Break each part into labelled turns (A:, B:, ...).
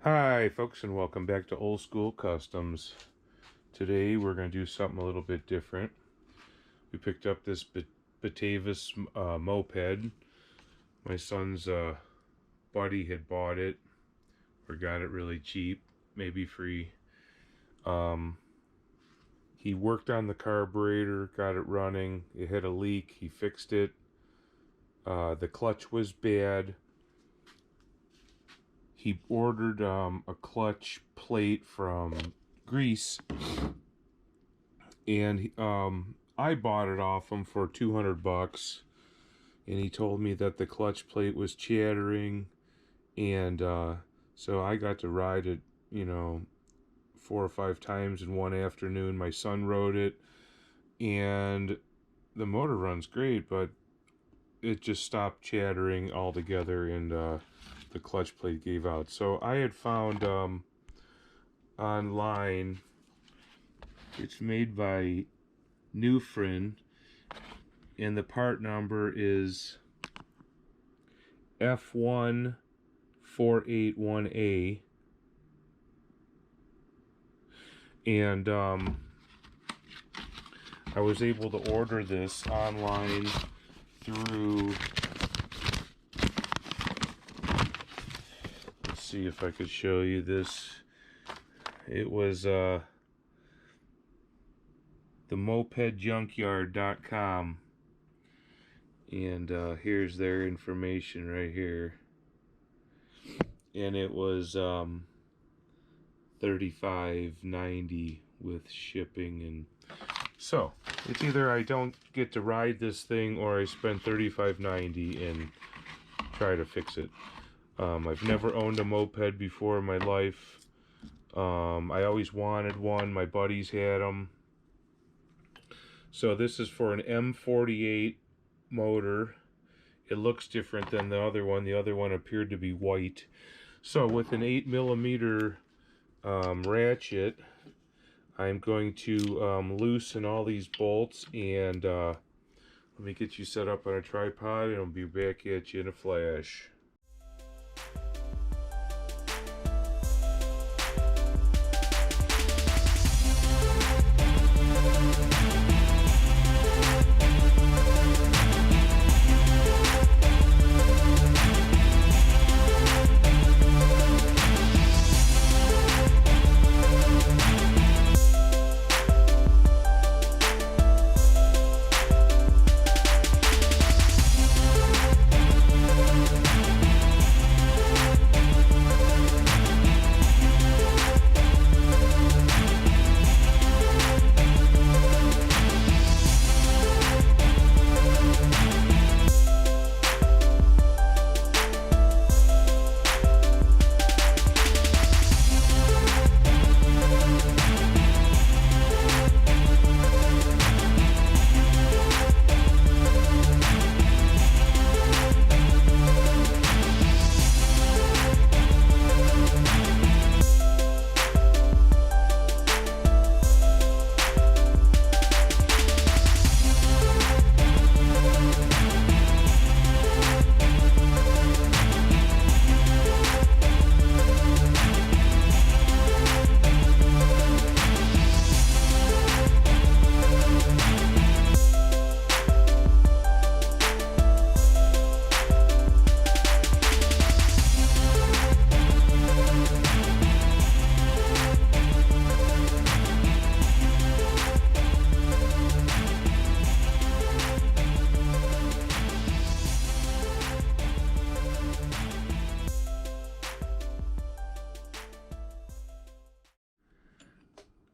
A: Hi folks, and welcome back to Old School Customs. Today we're going to do something a little bit different. We picked up this Batavus moped. My son's buddy had bought it or got it really cheap, maybe free. He worked on the carburetor, got it running. It had a leak, he fixed it. The clutch was bad. He ordered a clutch plate from Greece, and I bought it off him for 200 bucks, and he told me that the clutch plate was chattering, and so I got to ride it, 4 or 5 times in one afternoon. My son rode it, and the motor runs great, but it just stopped chattering altogether, and the clutch plate gave out. So I had found online, it's made by Newfrin, and the part number is F1481A, and I was able to order this online through, let's see if I could show you this. It was the mopedjunkyard.com, and here's their information right here, and it was $35.90 with shipping. And so it's either I don't get to ride this thing or I spend $35.90 and try to fix it. I've never owned a moped before in my life. I always wanted one. My buddies had them. So this is for an M48 motor. It looks different than the other one. The other one appeared to be white. So with an 8mm ratchet, I'm going to loosen all these bolts, and let me get you set up on a tripod, and I'll be back at you in a flash.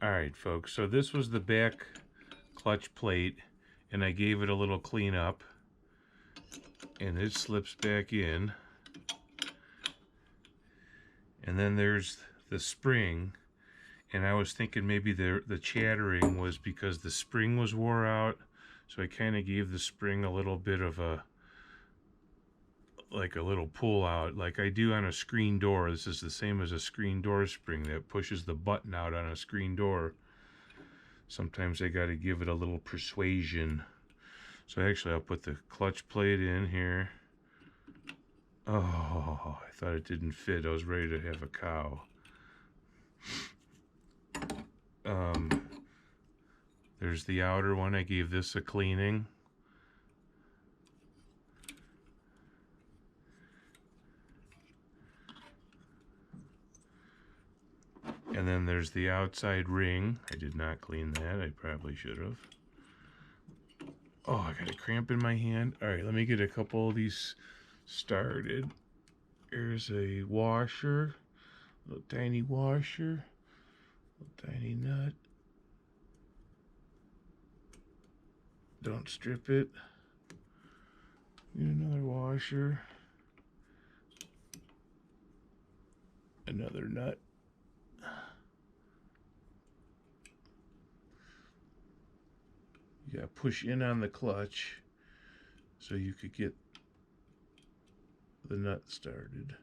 A: Alright folks, so this was the back clutch plate, and I gave it a little cleanup, and it slips back in. And then there's the spring, and I was thinking maybe the chattering was because the spring was wore out, so I kind of gave the spring a little bit of a little pull out, like I do on a screen door. This is the same as a screen door spring that pushes the button out on a screen door. Sometimes I got to give it a little persuasion. So actually I'll put the clutch plate in here, Oh, I thought it didn't fit. I was ready to have a cow. There's the outer one. I gave this a cleaning. And then there's the outside ring. I did not clean that. I probably should have. Oh, I got a cramp in my hand. All right, let me get a couple of these started. Here's a washer. Little tiny washer. Little tiny nut. Don't strip it. Need another washer. Another nut. You gotta push in on the clutch so you could get the nut started.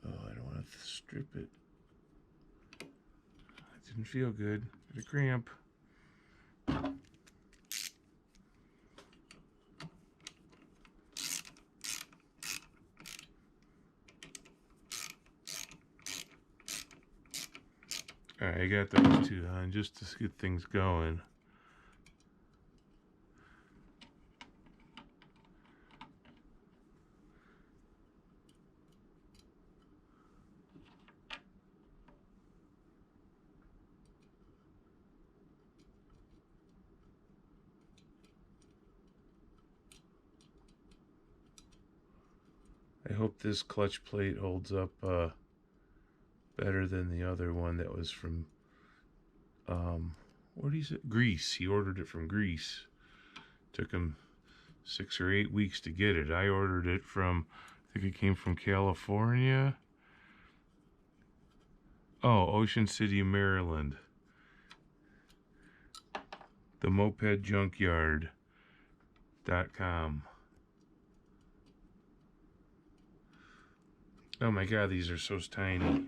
A: Oh, I don't want to strip it. It didn't feel good. Got a cramp. Alright, I got those two on just to get things going. I hope this clutch plate holds up better than the other one that was from what is it? Greece. He ordered it from Greece. Took him 6 or 8 weeks to get it. I ordered it from, I think it came from California. Oh, Ocean City, Maryland. The Moped Junkyard.com. Oh my god, these are so tiny.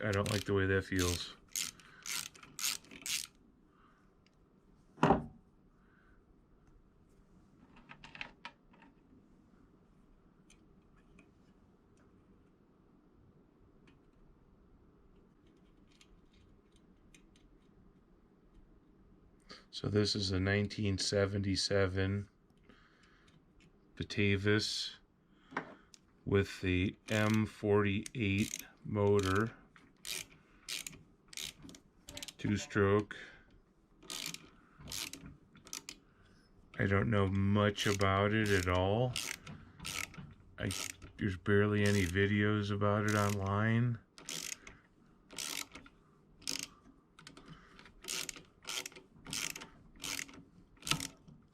A: I don't like the way that feels. So this is a 1977 Batavus with the M48 motor, 2-stroke. I don't know much about it at all. There's barely any videos about it online.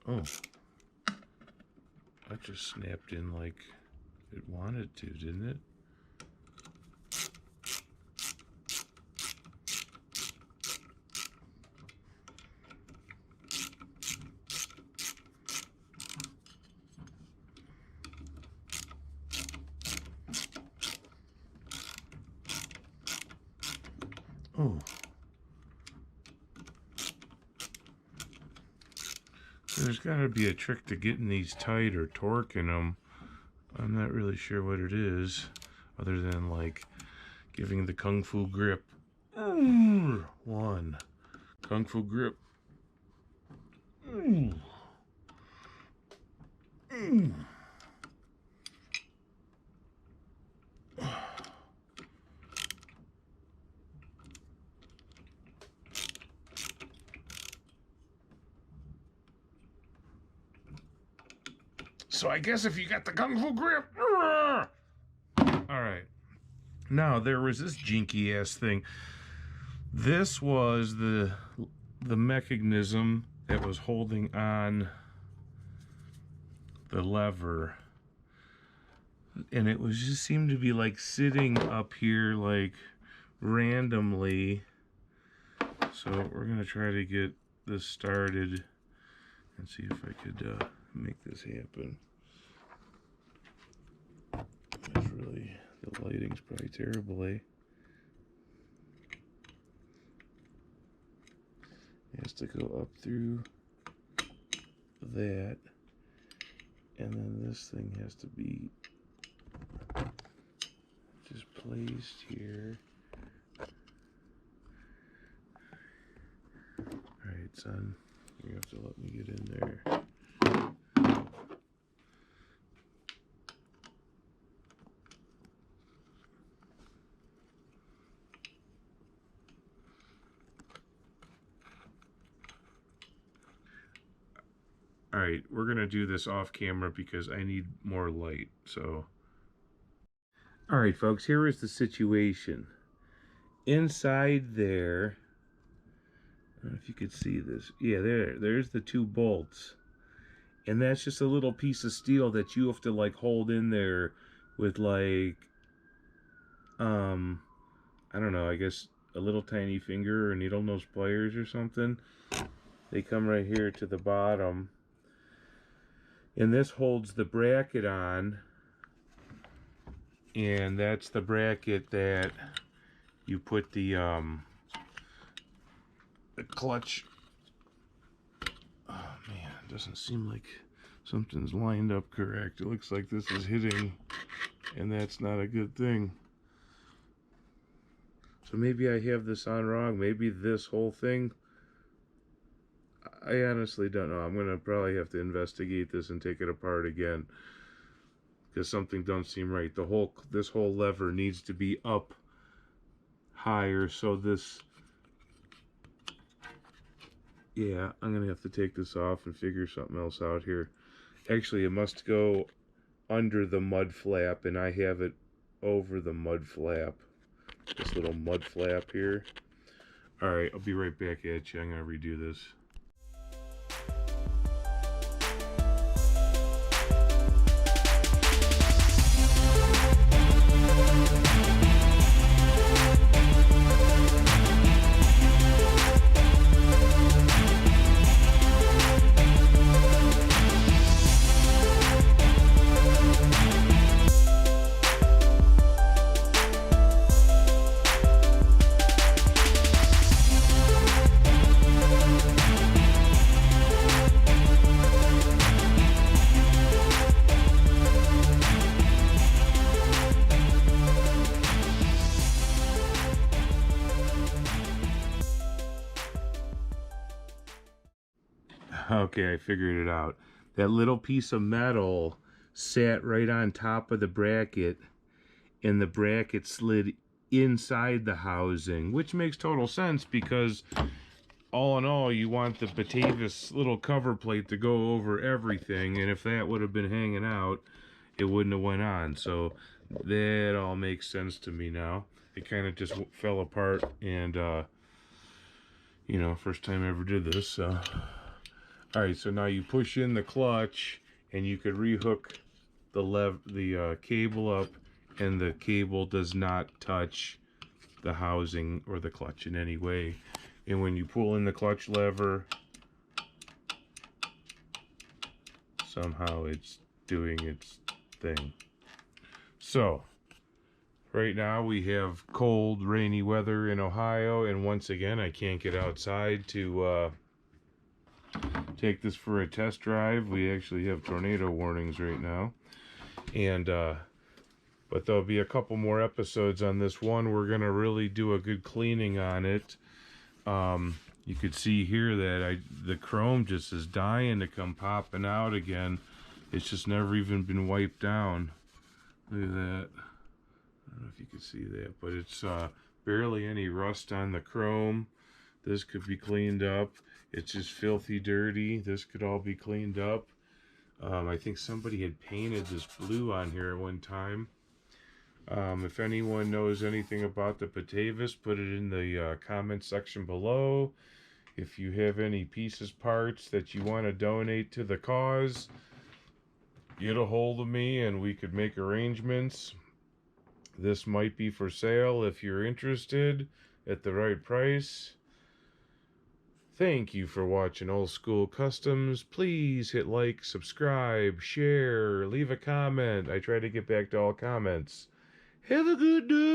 A: Oh, that just snapped in like it wanted to, didn't it? Oh. There's got to be a trick to getting these tight or torquing them. I'm not really sure what it is, other than like giving the Kung Fu grip. One. Kung Fu grip. So I guess if you got the Kung Fu grip. Alright. Now there was this jinky ass thing. This was the mechanism that was holding on the lever. And it was just seemed to be like sitting up here like randomly. So we're gonna try to get this started and see if I could make this happen. That's really the lighting's probably terrible, eh? It has to go up through that, and then this thing has to be just placed here. Alright, son, you have to let me get in there. Alright, we're going to do this off camera because I need more light, so. Alright folks, here is the situation. Inside there, I don't know if you could see this. Yeah, there's the two bolts. And that's just a little piece of steel that you have to like hold in there with like, I don't know, I guess a little tiny finger or needle nose pliers or something. They come right here to the bottom. And this holds the bracket on. And that's the bracket that you put the clutch. Oh man, it doesn't seem like something's lined up correct. It looks like this is hitting, and that's not a good thing. So maybe I have this on wrong. Maybe this whole thing, I honestly don't know. I'm gonna probably have to investigate this and take it apart again, because something don't seem right. This whole lever needs to be up higher, so this, yeah, I'm gonna have to take this off and figure something else out here. Actually, it must go under the mud flap, and I have it over the mud flap. This little mud flap here. Alright, I'll be right back at you. I'm gonna redo this. Okay, I figured it out. That little piece of metal sat right on top of the bracket, and the bracket slid inside the housing, which makes total sense because all in all, you want the Batavus little cover plate to go over everything, and if that would have been hanging out, it wouldn't have went on. So that all makes sense to me now. It kind of just fell apart, and you know, first time I ever did this, so. Alright, so now you push in the clutch, and you could rehook the cable up, and the cable does not touch the housing or the clutch in any way. And when you pull in the clutch lever, somehow it's doing its thing. So, right now we have cold, rainy weather in Ohio, and once again I can't get outside to take this for a test drive. We actually have tornado warnings right now, and but there'll be a couple more episodes on this one. We're gonna really do a good cleaning on it. You could see here that the chrome just is dying to come popping out again. It's just never even been wiped down. Look at that. I don't know if you can see that, but it's barely any rust on the chrome. This could be cleaned up. It's just filthy dirty. This could all be cleaned up. I think somebody had painted this blue on here at one time. If anyone knows anything about the Batavus, put it in the comment section below. If you have any pieces, parts that you want to donate to the cause, get a hold of me and we could make arrangements. This might be for sale if you're interested at the right price. Thank you for watching Old School Customs. Please hit like, subscribe, share, leave a comment. I try to get back to all comments. Have a good day.